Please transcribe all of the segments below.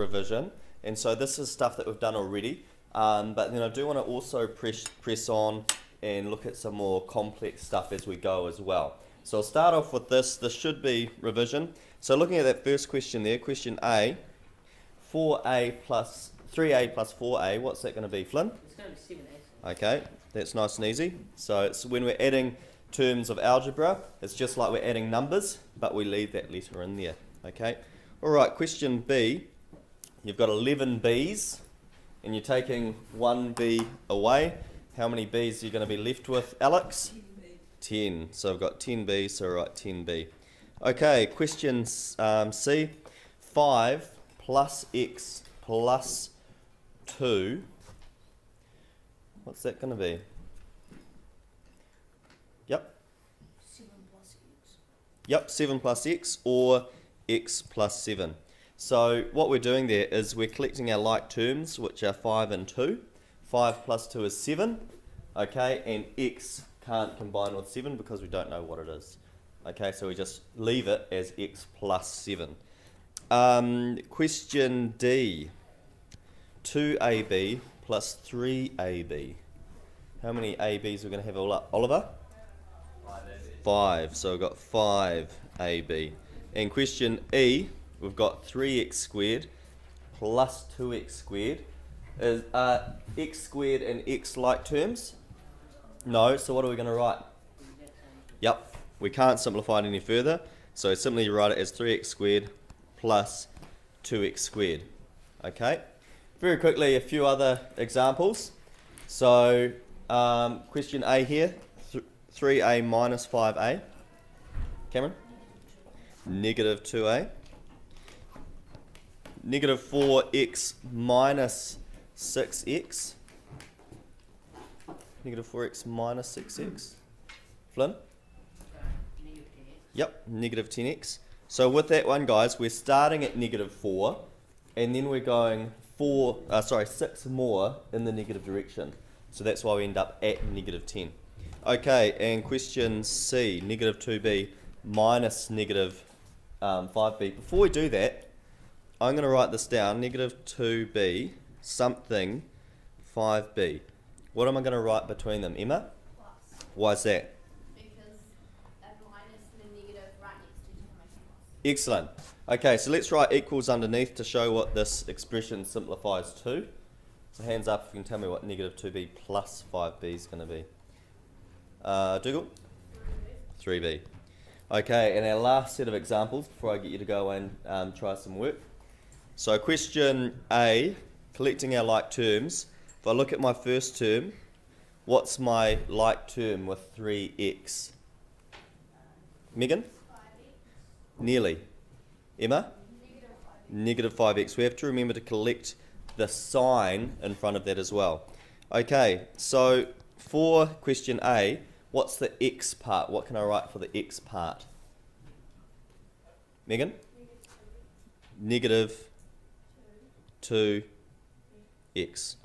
revision, and so this is stuff that we've done already, but then I do want to also press on and look at some more complex stuff as we go as well. So I'll start off with this. This should be revision. So looking at that first question there, question A, 3A plus 4A, what's that going to be, Flynn? It's going to be 7A. Okay, that's nice and easy. So it's when we're adding terms of algebra, it's just like we're adding numbers, but we leave that letter in there. Okay. All right, question B, you've got 11 B's, and you're taking one B away. How many B's are you going to be left with, Alex? 10. So I've got 10 B, so write 10B. Okay, question C. 5 plus x plus 2. What's that going to be? Yep. 7 plus x. Yep, 7 plus x or x plus 7. So what we're doing there is we're collecting our like terms, which are 5 and 2. 5 plus 2 is 7. Okay, and x can't combine with 7 because we don't know what it is. Okay, so we just leave it as x plus 7. Question D. 2ab plus 3ab. How many ab's are we going to have, Oliver? 5. So we've got 5ab. And question E, we've got 3x squared plus 2x squared. Is x squared and x like terms? No, so what are we going to write? Yep, we can't simplify it any further, so simply write it as 3x squared plus 2x squared. Okay, very quickly a few other examples. So question A here, 3a minus 5a. Cameron? Negative 2a. Negative 4x minus 6x. Negative 4x minus 6x. Flynn? Negative 10x. Yep, negative 10x. So with that one, guys, we're starting at negative 4, and then we're going 6 more in the negative direction. So that's why we end up at negative 10. Okay, and question C, negative 2b minus negative 5b. Before we do that, I'm going to write this down, negative 2b something 5b. What am I going to write between them, Emma? Plus. Why is that? Because a minus and a negative right next to each other makes a plus. Excellent. Okay, so let's write equals underneath to show what this expression simplifies to. So hands up if you can tell me what negative 2b plus 5b is going to be. Dougal? 3b. Okay, and our last set of examples before I get you to go and try some work. So question A, collecting our like terms. If I look at my first term, what's my like term with 3x? Megan? 5x. Nearly. Emma? Negative 5x. Negative 5x. We have to remember to collect the sign in front of that as well. Okay, so for question A, what's the x part? What can I write for the x part? Megan? Negative 2x.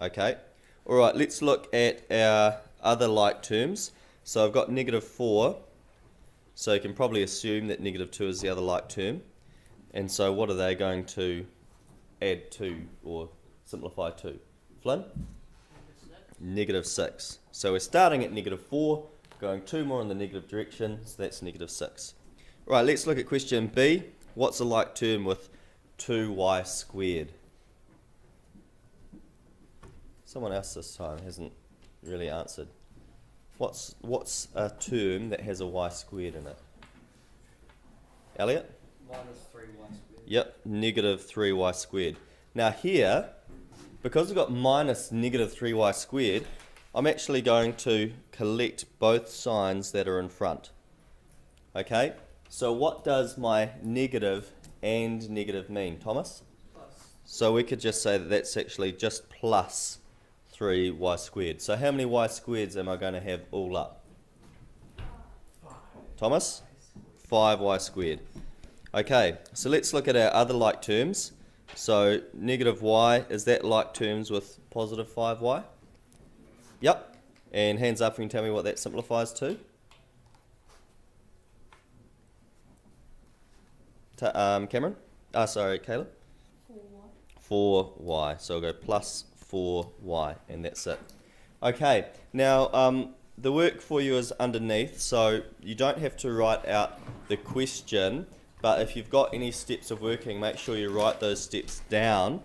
Okay. All right, let's look at our other like terms. So I've got negative 4. So you can probably assume that negative 2 is the other like term. And so what are they going to add to or simplify to? Flynn? Negative 6. So we're starting at negative 4, going 2 more in the negative direction, so that's negative 6. Right, let's look at question B. What's a like term with 2y squared? Someone else this time hasn't really answered. What's a term that has a y squared in it? Elliot? Minus 3y squared. Yep, negative 3y squared. Now here, because we've got minus negative 3y squared, I'm actually going to collect both signs that are in front. Okay, so what does my negative and negative mean, Thomas? Plus. So we could just say that that's actually just plus 3y squared. So how many y squareds am I going to have all up? 5. Thomas? 5y squared. Okay, so let's look at our other like terms. So negative y, is that like terms with positive 5y? Yep. And hands up if you can tell me what that simplifies to. Cameron? Sorry, Caleb? 4y 4. 4y. So I'll go plus 4y, and that's it. Okay, now the work for you is underneath, so you don't have to write out the question, but if you've got any steps of working, make sure you write those steps down.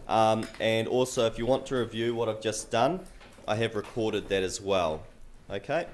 And also, if you want to review what I've just done, I have recorded that as well. Okay?